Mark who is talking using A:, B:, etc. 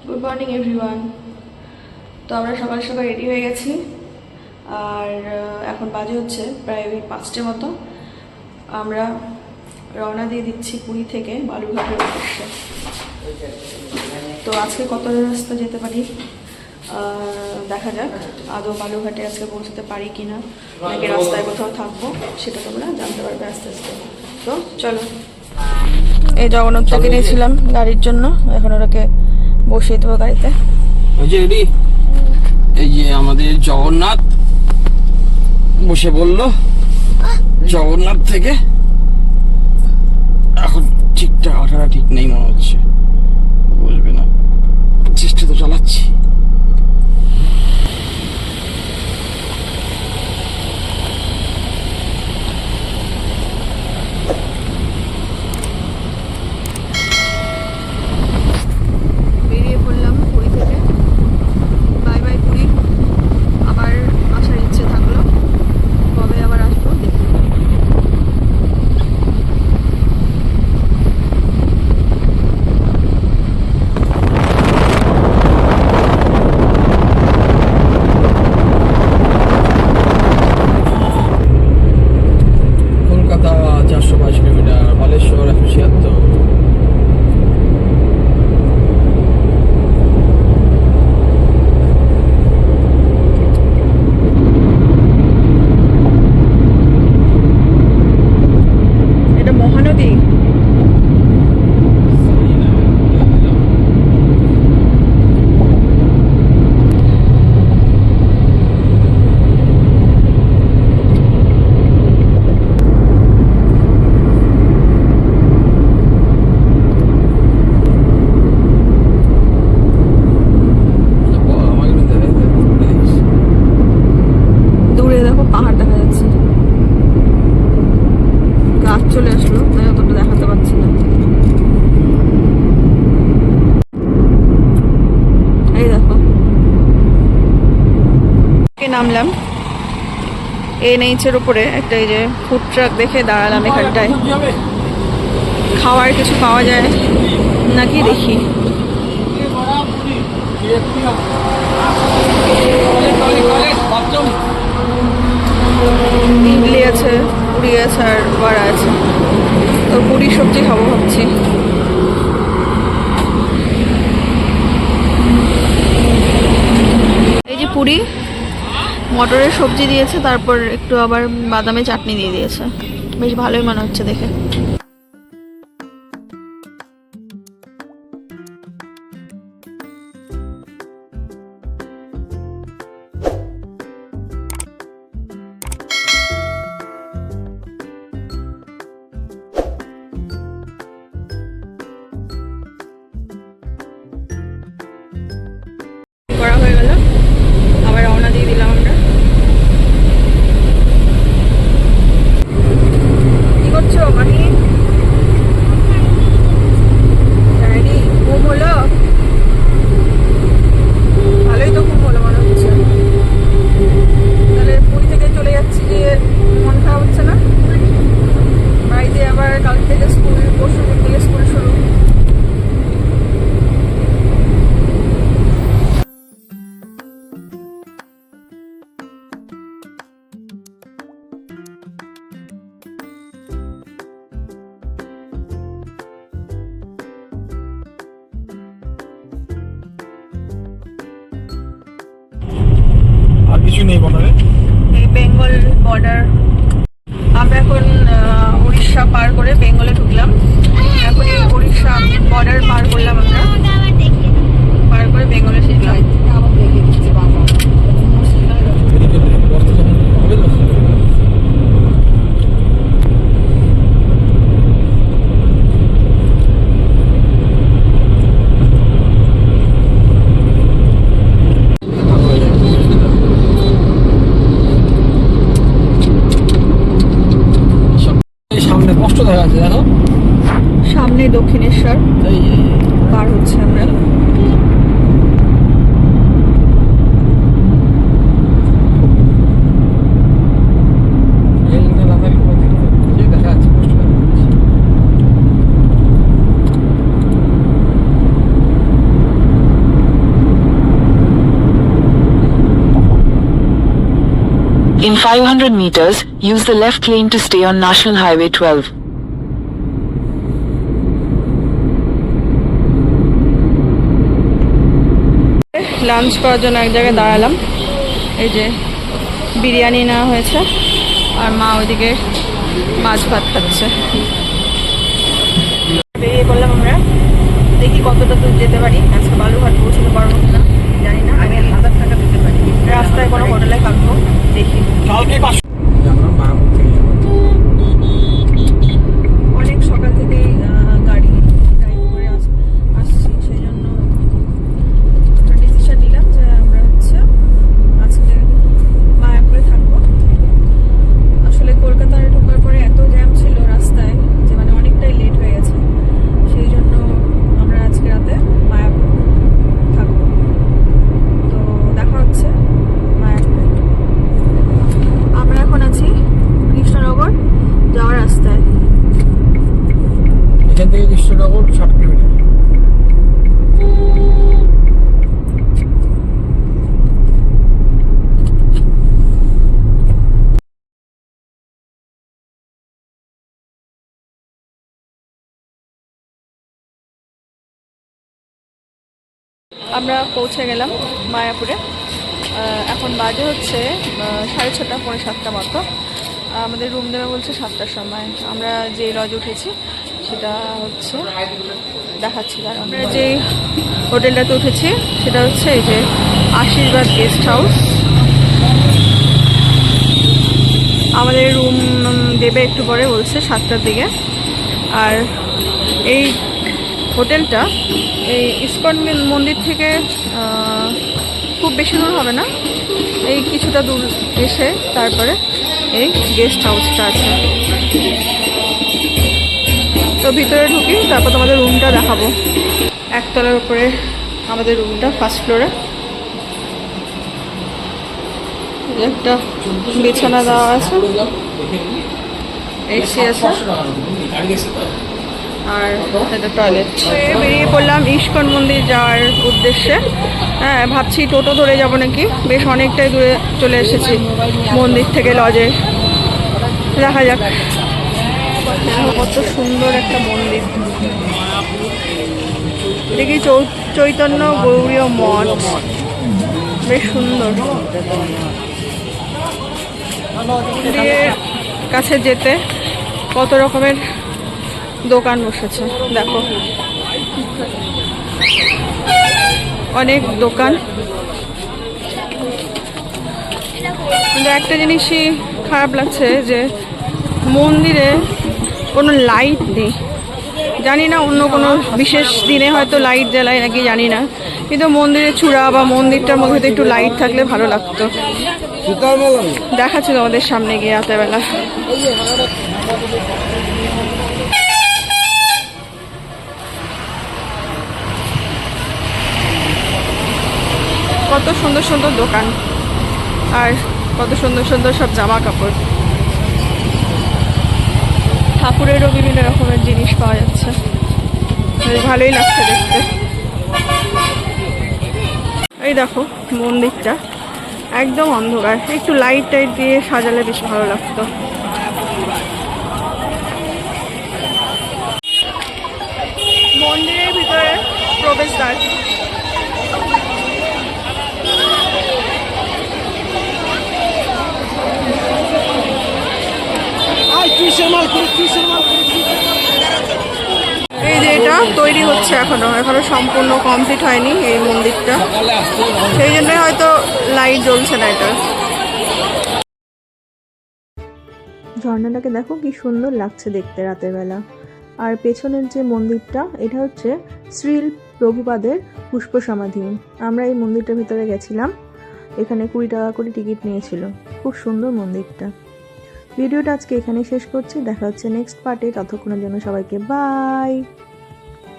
A: Good morning everyone. তো আমরা সকাল সকাল রেডি হয়ে গেছি আর এখন বাজে হচ্ছে প্রায় 5টে মতো। আমরা রওনা দিয়ে দিচ্ছি পুরী থেকে বালুরঘাটের উদ্দেশ্যে। তো আজকে কত রাস্তা যেতে পারি দেখা যাক, আদৌ বালুরঘাটে আজকে পৌঁছতে পারি কিনা, নাকি রাস্তায় কোথাও থাকবো সেটা তোমরা জানতে পারবে আস্তে আস্তে। তো চলো, এই জগন্নাথকে নিয়েছিলাম গাড়ির জন্য, এখন ওটাকে বসিয়ে দেবো গাড়িতে।
B: এই যে আমাদের জগন্নাথ বসে বললো, জগন্নাথ থেকে এখন ঠিকঠাক ওঠাটা ঠিক নেই মনে হচ্ছে, বলবে না, চেষ্টা তো চালাচ্ছি।
A: বেরিয়ে পড়লাম পুরী থেকে। বাই বাই পুরী, আবার আসার ইচ্ছে থাকলো, কবে আবার আসবো দেখি।
B: কলকাতা 422 কিলোমিটার, বালেশ্বর 176।
A: এটা মহানদী। দূরে দেখো পাহাড় দেখা যাচ্ছে, গাছ চলে আসলো তাই অতটা দেখাতে পারছি না। এই দেখো নামলাম NH-এর উপরে একটা, এই যে ফুড ট্রাক দেখে দাঁড়ালাম এখানটায়। খাওয়ার কিছু পাওয়া যায় নাকি দেখি। ইডলি আছে, পুরি আছে আর বড়া আছে। তো পুরি সবজি খাবো ভাবছি। এই যে পুরি, মটরের সবজি দিয়েছে, তারপর একটু আবার বাদামে চাটনি দিয়ে দিয়েছে, বেশ ভালোই মনে হচ্ছে দেখে। করা হয়ে গেল, আবার রওনা দিয়ে দিলাম আমরা। কি করছো মাহি? জানি ঘুম হলো? ভালোই তো ঘুম হলো মনে হচ্ছে। তাহলে পুরী থেকে চলে যাচ্ছি, যে মন খারাপ হচ্ছে না? বাড়িতে আবার কাল থেকে স্কুল, পরশু থেকে স্কুল শুরু।
B: আর কিছু নেই বর্ডারে,
A: এই বেঙ্গল বর্ডার। আমরা এখন উড়িষ্যা পার করে বেঙ্গলে ঢুকলাম। এখন এই উড়িষ্যা বর্ডার পার করলাম, আমরা পার করে বেঙ্গলে শিখলাম।
B: সামনে কষ্ট দেখা যাচ্ছে, দেখো
A: সামনে দক্ষিণেশ্বর পার হচ্ছে আমরা।
B: দেখা যাচ্ছে কষ্ট দেখা যাচ্ছে।
C: In 500 meters, use the left lane to stay on National Highway 12.
A: Lunch করার জন্য এক জায়গায় দাঁড়ালাম। এই যে বিরিয়ানি নেওয়া হয়েছে আর মা ওইদিকে মাছ ভাত খাচ্ছে। বেরিয়ে পড়লাম আমরা, দেখি কতটা দূর যেতে পারি। আজকে বালুরঘাট পৌঁছতে পারবো কিনা জানি না। আমি 1000 টাকা দিতে পারি, রাস্তায় কোনো হোটেলে থাকবো, দেখি। অনেক সকাল থেকেই গাড়ি ড্রাইভ করে আসছি, সেই জন্য ডিসিশন নিলাম যে আমরা আজকে মায়াপুরে থাকবো। আসলে কলকাতায় ঢোকার পরে এত জ্যাম ছিল রাস্তায় যে মানে অনেকটাই লেট হয়ে গেছে, সেই জন্য আমরা আজকে রাতে মায়াপুর থাকবো। তো দেখা হচ্ছে মায়াপুরে। আমরা এখন আছি কৃষ্ণনগর যাওয়ার রাস্তায়।
B: এখান থেকে কৃষ্ণনগর 60 কিলোমিটার।
A: আমরা পৌঁছে গেলাম মায়াপুরে। এখন বাজে হচ্ছে 6:30 পৌনে 7টা মতো। আমাদের রুম দেবে বলছে 7টার সময়। আমরা যে লজে উঠেছি সেটা হচ্ছে দেখাচ্ছি। আর আমরা যে হোটেলটাতে উঠেছি সেটা হচ্ছে এই যে আশীর্বাদ গেস্ট হাউস। আমাদের রুম দেবে একটু পরে, বলছে 7টার দিকে। আর এই হোটেলটা এই ইস্কন মন্দির থেকে খুব বেশি দূর হবে না, এই কিছুটা দূর এসে তারপরে এই গেস্ট হাউসটা আছে। তো ভিতরে ঢুকি, তারপর তোমাদের রুমটা দেখাবো। একতলার উপরে আমাদের রুমটা, ফার্স্ট ফ্লোরে। একটা বিছানা দেওয়া আছে, এসি আছে আর এটা টয়লেট। বেরিয়ে পড়লাম ইস্কন মন্দির যাওয়ার উদ্দেশ্যে। হ্যাঁ, ভাবছি টোটো ধরে যাব নাকি, বেশ অনেকটাই দূরে চলে এসেছি মন্দির থেকে লজে। দেখা যাক। কত সুন্দর একটা মন্দির, দেখি চৈতন্য গৌরীয় মঠ, বেশ সুন্দর। মন্দিরের কাছে যেতে কত রকমের দোকান বসেছে, দেখো অনেক দোকান। কিন্তু একটা জিনিসই খারাপ লাগছে যে মন্দিরে কোনো লাইট নেই। জানি না অন্য কোনো বিশেষ দিনে হয়তো লাইট জ্বালায় নাকি জানি না, কিন্তু মন্দিরের চূড়া বা মন্দিরটার মধ্যে তো একটু লাইট থাকলে ভালো লাগতো। দেখাচ্ছি তোমাদের সামনে গিয়ে রাতেরবেলা। কত সুন্দর সুন্দর দোকান আর কত সুন্দর সুন্দর সব জামা কাপড়। ঠাকুরেরও বিভিন্ন রকমের জিনিস পাওয়া যাচ্ছে, বেশ ভালোই লাগছে দেখতে। এই দেখো মন্দিরটা একদম অন্ধকার, একটু লাইট টাইট দিয়ে সাজালে বেশ ভালো লাগতো। মন্দিরের ভিতরে প্রবেশদ্বার। এই যে এটা তৈরি হচ্ছে, এখনো সম্পূর্ণ কমপ্লিট হয়নি এই মন্দিরটা, সেই জন্য হয়তো লাইট জ্বলছে না এটা। ঝর্ণাটাকে দেখো কি সুন্দর লাগছে দেখতে রাতের বেলা। আর পেছনের যে মন্দিরটা, এটা হচ্ছে শ্রীল প্রভুপাদের পুষ্প সমাধি। আমরা এই মন্দিরটার ভিতরে গেছিলাম, এখানে 20 টাকা করে টিকিট নিয়েছিল। খুব সুন্দর মন্দিরটা। ভিডিওটা আজকে এখানে শেষ করছি, দেখা হচ্ছে নেক্সট পার্টে। ততক্ষণের জন্য সবাইকে বাই।